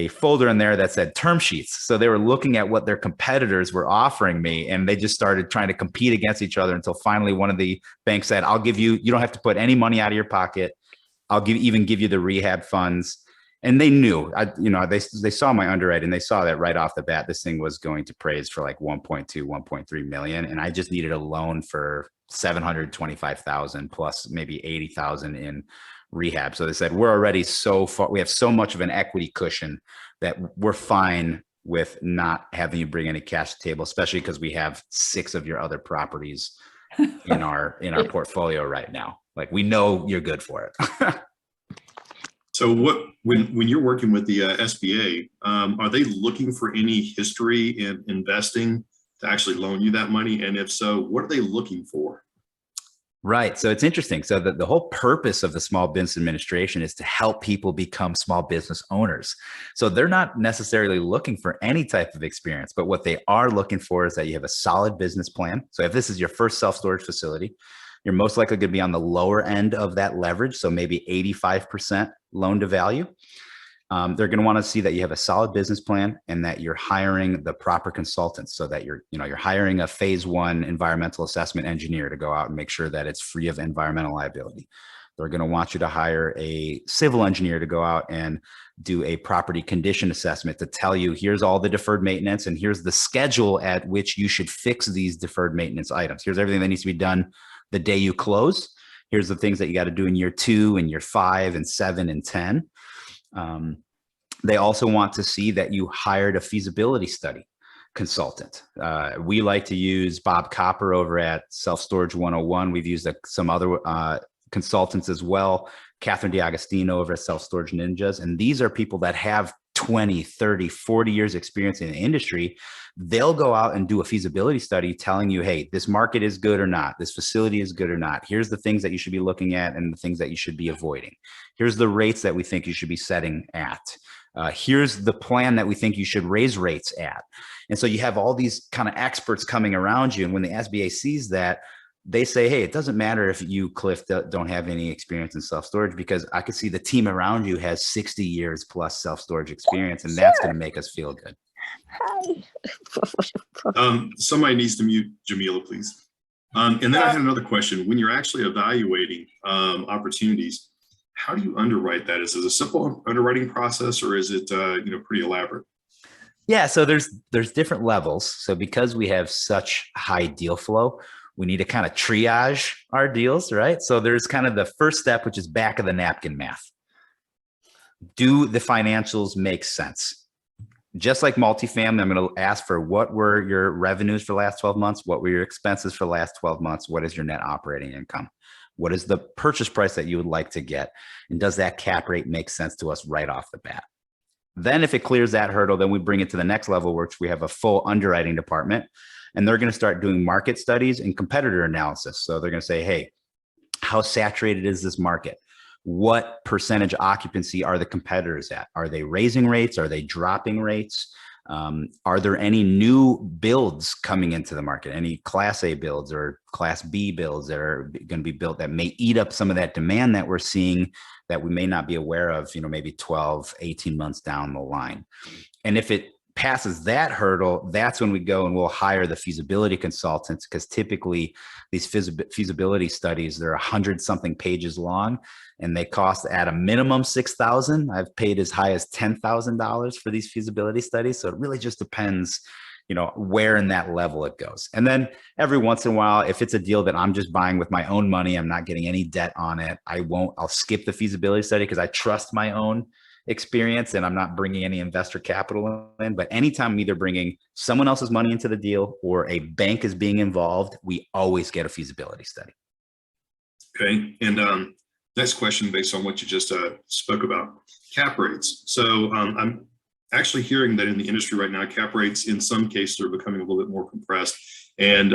folder in there that said term sheets. So they were looking at what their competitors were offering me, and they just started trying to compete against each other until finally one of the banks said, I'll give you, you don't have to put any money out of your pocket. I'll even give you the rehab funds. And they knew, they saw my underwriting. They saw that right off the bat, this thing was going to praise for like 1.2, 1.3 million. And I just needed a loan for 725,000 plus maybe 80,000 in rehab. So they said, we're already so far, we have so much of an equity cushion that we're fine with not having you bring any cash to the table, especially because we have 6 of your other properties in our portfolio right now. Like, we know you're good for it. So when you're working with the SBA, are they looking for any history in investing to actually loan you that money? And if so, what are they looking for? Right. So it's interesting. So the whole purpose of the Small Business Administration is to help people become small business owners. So they're not necessarily looking for any type of experience, but what they are looking for is that you have a solid business plan. So if this is your first self-storage facility, you're most likely going to be on the lower end of that leverage. So maybe 85% loan to value. They're going to want to see that you have a solid business plan and that you're hiring the proper consultants, so that you're hiring a phase 1 environmental assessment engineer to go out and make sure that it's free of environmental liability. They're going to want you to hire a civil engineer to go out and do a property condition assessment to tell you, here's all the deferred maintenance and here's the schedule at which you should fix these deferred maintenance items. Here's everything that needs to be done the day you close. Here's the things that you got to do in year 2 and year 5 and 7 and 10. They also want to see that you hired a feasibility study consultant. We like to use Bob Copper over at Self Storage 101. We've used some other consultants as well. Catherine DiAgostino over at Self Storage Ninjas. And these are people that have 20, 30, 40 years experience in the industry. They'll go out and do a feasibility study telling you, hey, this market is good or not. This facility is good or not. Here's the things that you should be looking at and the things that you should be avoiding. Here's the rates that we think you should be setting at. Here's the plan that we think you should raise rates at. And so you have all these kind of experts coming around you. And when the SBA sees that, they say, hey, it doesn't matter if you, Cliff, don't have any experience in self-storage, because I could see the team around you has 60 years plus self-storage experience, and that's going to make us feel good. Somebody needs to mute Jamila, please. And then I had another question. When you're actually evaluating opportunities, how do you underwrite that? Is it a simple underwriting process, or is it pretty elaborate? Yeah, so there's different levels. So because we have such high deal flow, we need to kind of triage our deals, right? So there's kind of the first step, which is back of the napkin math. Do the financials make sense? Just like multifamily, I'm going to ask for what were your revenues for the last 12 months? What were your expenses for the last 12 months? What is your net operating income? What is the purchase price that you would like to get? And does that cap rate make sense to us right off the bat? Then if it clears that hurdle, then we bring it to the next level, which we have a full underwriting department, and they're going to start doing market studies and competitor analysis. So they're going to say, hey, how saturated is this market? What percentage occupancy are the competitors at? Are they raising rates? Are they dropping rates? Are there any new builds coming into the market? Any Class A builds or Class B builds that are going to be built that may eat up some of that demand that we're seeing that we may not be aware of, maybe 12, 18 months down the line. And if it passes that hurdle, that's when we go and we'll hire the feasibility consultants, because typically these feasibility studies, they're 100-something pages long, and they cost at a minimum $6,000. I've paid as high as $10,000 for these feasibility studies. So it really just depends, where in that level it goes. And then every once in a while, if it's a deal that I'm just buying with my own money, I'm not getting any debt on it, I'll skip the feasibility study because I trust my own experience, and I'm not bringing any investor capital in, but anytime I'm either bringing someone else's money into the deal or a bank is being involved, we always get a feasibility study. Okay. And next question, based on what you just spoke about, cap rates. So I'm actually hearing that in the industry right now, cap rates in some cases are becoming a little bit more compressed, and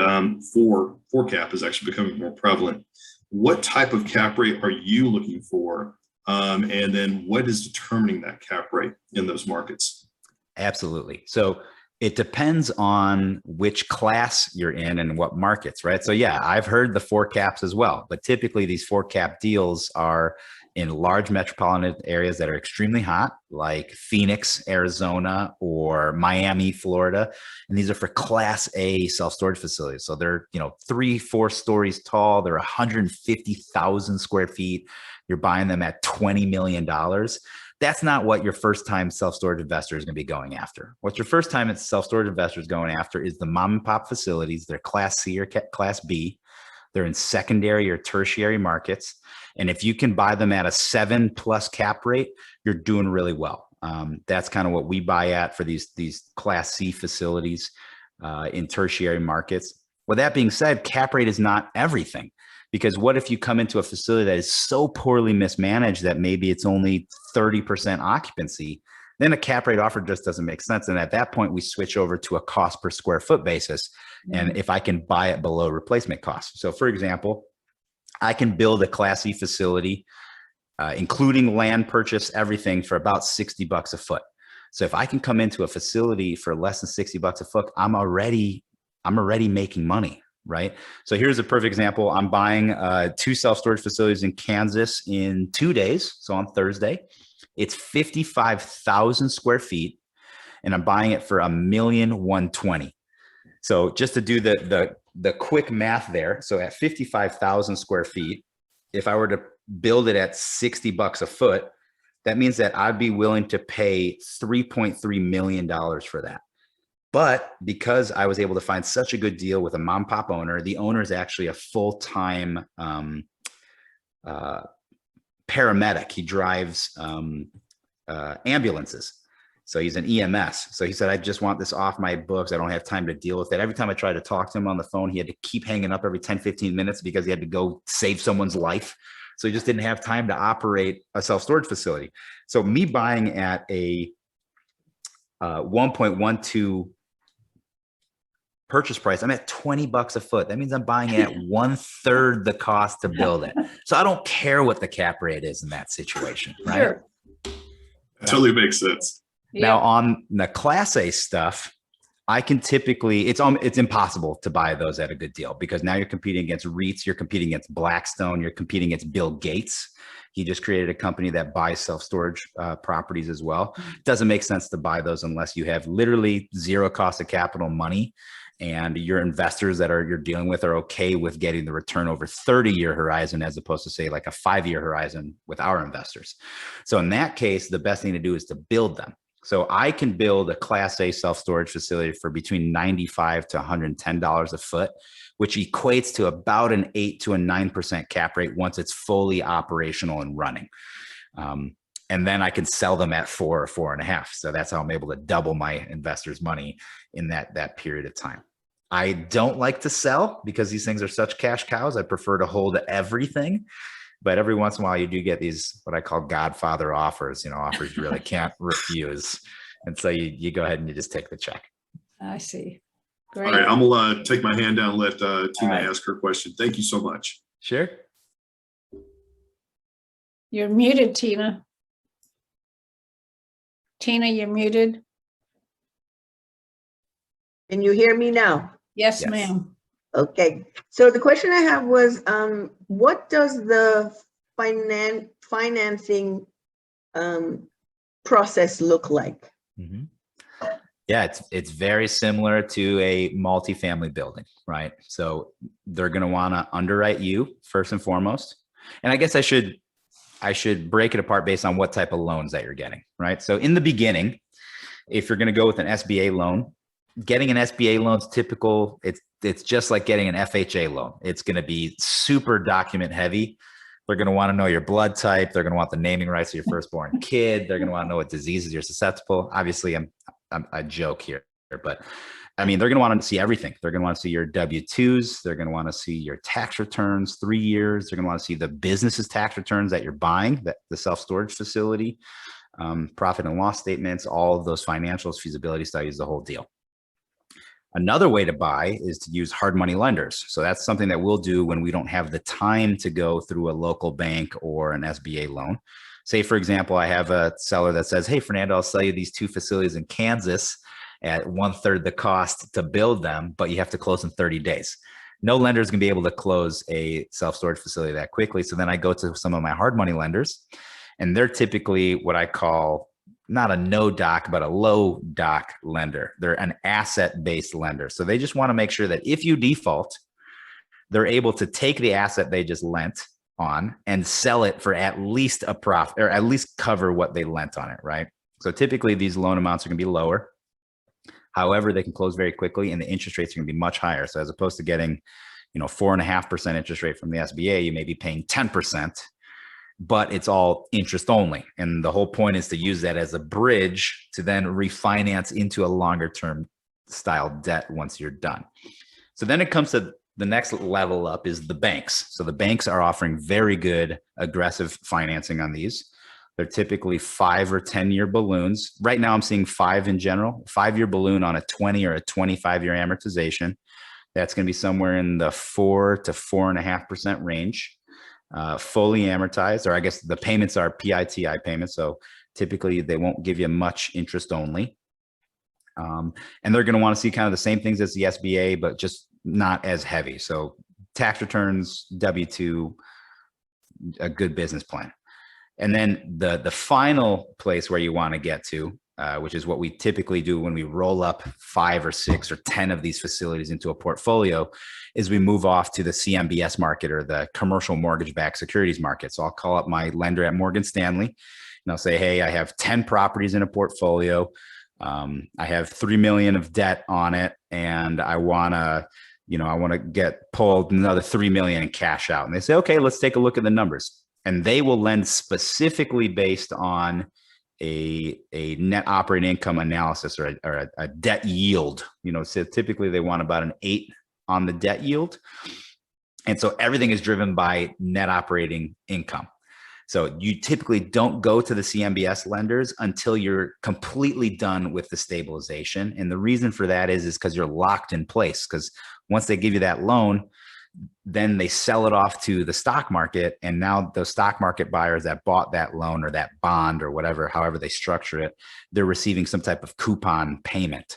four cap is actually becoming more prevalent. What type of cap rate are you looking for? And then what is determining that cap rate in those markets? Absolutely. So it depends on which class you're in and what markets, right? So yeah, I've heard the 4 caps as well, but typically these 4 cap deals are in large metropolitan areas that are extremely hot, like Phoenix, Arizona, or Miami, Florida. And these are for Class A self-storage facilities. So they're, 3-4 stories tall. They're 150,000 square feet. You're buying them at $20 million. That's not what your first time self-storage investor is going to be going after. What your first time self-storage investor is going after is the mom and pop facilities. They're Class C or Class B. They're in secondary or tertiary markets. And if you can buy them at a 7+ cap rate, you're doing really well. That's kind of what we buy at for these Class C facilities in tertiary markets. With that being said, cap rate is not everything. Because what if you come into a facility that is so poorly mismanaged that maybe it's only 30% occupancy? Then a cap rate offer just doesn't make sense. And at that point, we switch over to a cost per square foot basis. And if I can buy it below replacement cost. So for example, I can build a Class C facility, including land purchase, everything, for about $60 a foot. So if I can come into a facility for less than $60 a foot, I'm already making money. Right. So here's a perfect example. I'm buying 2 self-storage facilities in Kansas in 2 days. So on Thursday, it's 55,000 square feet and I'm buying it for $1,120,000. So just to do the quick math there. So at 55,000 square feet, if I were to build it at $60 a foot, that means that I'd be willing to pay $3.3 million for that. But because I was able to find such a good deal with a mom and pop owner, the owner is actually a full-time paramedic. He drives ambulances. So he's an EMS. So he said, I just want this off my books. I don't have time to deal with it. Every time I tried to talk to him on the phone, he had to keep hanging up every 10, 15 minutes because he had to go save someone's life. So he just didn't have time to operate a self-storage facility. So me buying at a 1.12 purchase price, I'm at $20 a foot. That means I'm buying at 1/3 the cost to build it. So I don't care what the cap rate is in that situation, right? Sure. Totally makes sense. Now on the Class A stuff, I can typically, it's impossible to buy those at a good deal because now you're competing against REITs, you're competing against Blackstone, you're competing against Bill Gates. He just created a company that buys self-storage properties as well. Doesn't make sense to buy those unless you have literally zero cost of capital money and your investors that you're dealing with are okay with getting the return over 30-year horizon as opposed to say like a 5-year horizon with our investors. So in that case, the best thing to do is to build them. So I can build a Class A self-storage facility for between $95 to $110 a foot, which equates to about an 8 to a 9% cap rate once it's fully operational and running. And then I can sell them at 4 or 4.5. So that's how I'm able to double my investors' money in that period of time. I don't like to sell because these things are such cash cows. I prefer to hold everything. But every once in a while, you do get these, what I call Godfather offers, offers you really can't refuse. And so you go ahead and you just take the check. I see. All Great. right, I'm gonna take my hand down and let Tina right. ask her question. Thank you so much. Sure. You're muted, Tina. Tina, you're muted. Can you hear me now? Yes, Yes. ma'am. Okay, so the question I have was, what does the financing process look like? Mm-hmm. Yeah, it's very similar to a multifamily building, right? So they're going to want to underwrite you first and foremost. And I guess I should break it apart based on what type of loans that you're getting, right? So in the beginning, if you're going to go with an SBA loan, getting an SBA loan is typical. It's just like getting an FHA loan. It's going to be super document heavy. They're going to want to know your blood type. They're going to want the naming rights of your firstborn kid. They're going to want to know what diseases you're susceptible. Obviously, I'm a joke here, but I mean, they're going to want to see everything. They're going to want to see your W-2s. They're going to want to see your tax returns, 3 years. They're going to want to see the business's tax returns that you're buying, that the self-storage facility, profit and loss statements, all of those financials, feasibility studies, the whole deal. Another way to buy is to use hard money lenders. So that's something that we'll do when we don't have the time to go through a local bank or an SBA loan. Say, for example, I have a seller that says, hey, Fernando, I'll sell you these 2 facilities in Kansas at 1/3 the cost to build them, but you have to close in 30 days. No lender is going to be able to close a self-storage facility that quickly. So then I go to some of my hard money lenders, and they're typically what I call not a no doc, but a low doc lender. They're an asset-based lender. So they just want to make sure that if you default, they're able to take the asset they just lent on and sell it for at least a profit, or at least cover what they lent on it, right? So typically these loan amounts are going to be lower. However, they can close very quickly and the interest rates are going to be much higher. So as opposed to getting, 4.5% interest rate from the SBA, you may be paying 10%, but it's all interest only. And the whole point is to use that as a bridge to then refinance into a longer term style debt once you're done. So then it comes to the next level up is the banks. So the banks are offering very good aggressive financing on these. They're typically 5 or 10-year balloons. Right now I'm seeing 5 in general, 5-year balloon on a 20 or a 25-year amortization. That's going to be somewhere in the 4 to 4.5% range, fully amortized, or I guess the payments are PITI payments. So typically they won't give you much interest only. And they're going to want to see kind of the same things as the SBA, but just not as heavy. So tax returns, W-2, a good business plan. And then the final place where you want to get to, which is what we typically do when we roll up 5 or 6 or 10 of these facilities into a portfolio, is we move off to the CMBS market, or the commercial mortgage-backed securities market. So I'll call up my lender at Morgan Stanley and I'll say, hey, I have 10 properties in a portfolio. I have $3 million of debt on it, and I want to get pulled another $3 million in cash out. And they say, okay, let's take a look at the numbers. And they will lend specifically based on a net operating income analysis, or a debt yield. So typically they want about an 8 on the debt yield. And so everything is driven by net operating income. So you typically don't go to the CMBS lenders until you're completely done with the stabilization. And the reason for that is because you're locked in place, because once they give you that loan, then they sell it off to the stock market. And now the stock market buyers that bought that loan or that bond or whatever, however they structure it, they're receiving some type of coupon payment.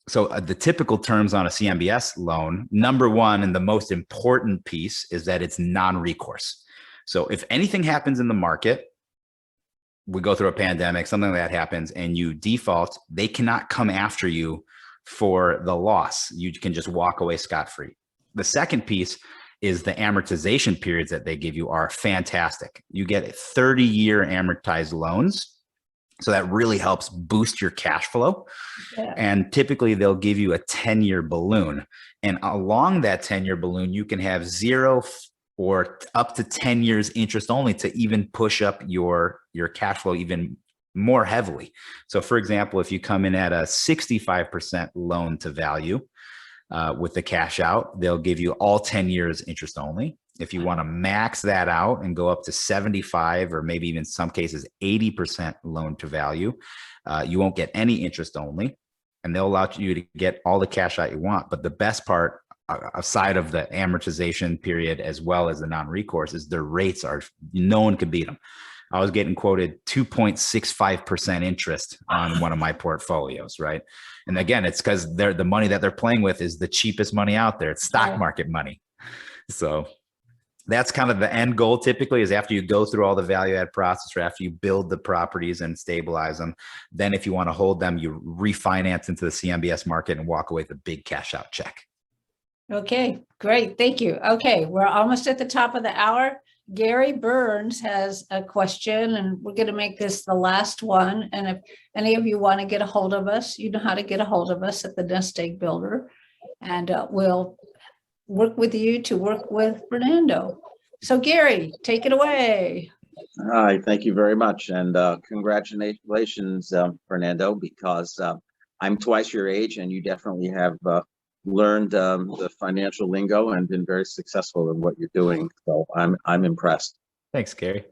So the typical terms on a CMBS loan, number one, and the most important piece, is that it's non-recourse. So if anything happens in the market, we go through a pandemic, something like that happens, and you default, they cannot come after you for the loss. You can just walk away scot-free. The second piece is the amortization periods that they give you are fantastic. You get 30-year amortized loans. So that really helps boost your cash flow. Yeah. And typically they'll give you a 10-year balloon. And along that 10-year balloon, you can have 0 or up to 10 years interest only to even push up your cash flow even more heavily. So for example, if you come in at a 65% loan to value, with the cash out, they'll give you all 10 years interest only. If you want to max that out and go up to 75, or maybe even some cases 80% loan to value, you won't get any interest only, and they'll allow you to get all the cash out you want. But the best part, aside of the amortization period as well as the non-recourse, is their rates are, no one can beat them. I was getting quoted 2.65% interest on one of my portfolios, right? And again, it's because the money that they're playing with is the cheapest money out there. It's stock market money. So that's kind of the end goal typically, is after you go through all the value add process, or after you build the properties and stabilize them, then if you want to hold them, you refinance into the CMBS market and walk away with a big cash out check. Okay, great. Thank you. Okay, we're almost at the top of the hour. Gary Burns has a question, and we're going to make this the last one. And if any of you want to get a hold of us, you know how to get a hold of us at the Nest Egg Builder, and we'll work with you to work with Fernando. So Gary, take it away. Hi, thank you very much. And congratulations, Fernando, because I'm twice your age and you definitely have learned the financial lingo and been very successful in what you're doing. So I'm impressed. Thanks, Gary.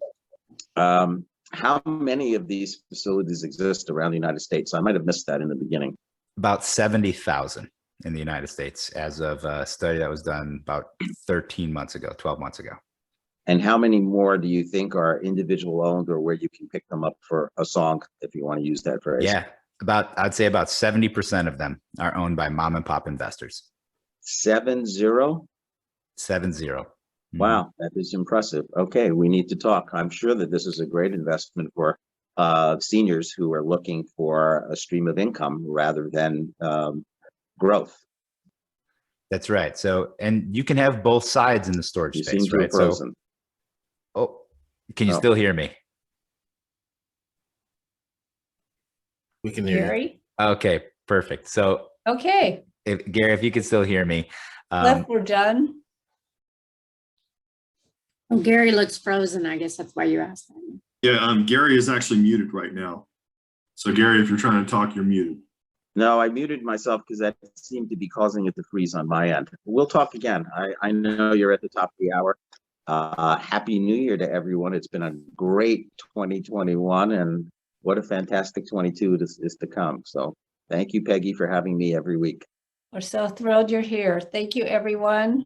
How many of these facilities exist around the United States? I might have missed that in the beginning. About 70,000 in the United States as of a study that was done about 13 months ago, 12 months ago. And how many more do you think are individual owned or where you can pick them up for a song, if you want to use that phrase? Yeah, I'd say about 70% of them are owned by mom and pop investors. 70? 70. Wow, that is impressive. Okay, we need to talk. I'm sure that this is a great investment for seniors who are looking for a stream of income rather than growth. That's right. So, and you can have both sides in the storage You space, seem to right? have frozen. Oh, can you Oh. still hear me? We can hear you. Gary? Okay, perfect. So, Okay, Gary, if you can still hear me, Cliff, we're done. Oh, Gary looks frozen. I guess that's why you asked that. Yeah, Gary is actually muted right now. So Gary, if you're trying to talk, you're muted. No, I muted myself because that seemed to be causing it to freeze on my end. We'll talk again. I know you're at the top of the hour. Happy New Year to everyone. It's been a great 2021 and what a fantastic 22 is to come. So thank you, Peggy, for having me every week. We're so thrilled you're here. Thank you, everyone.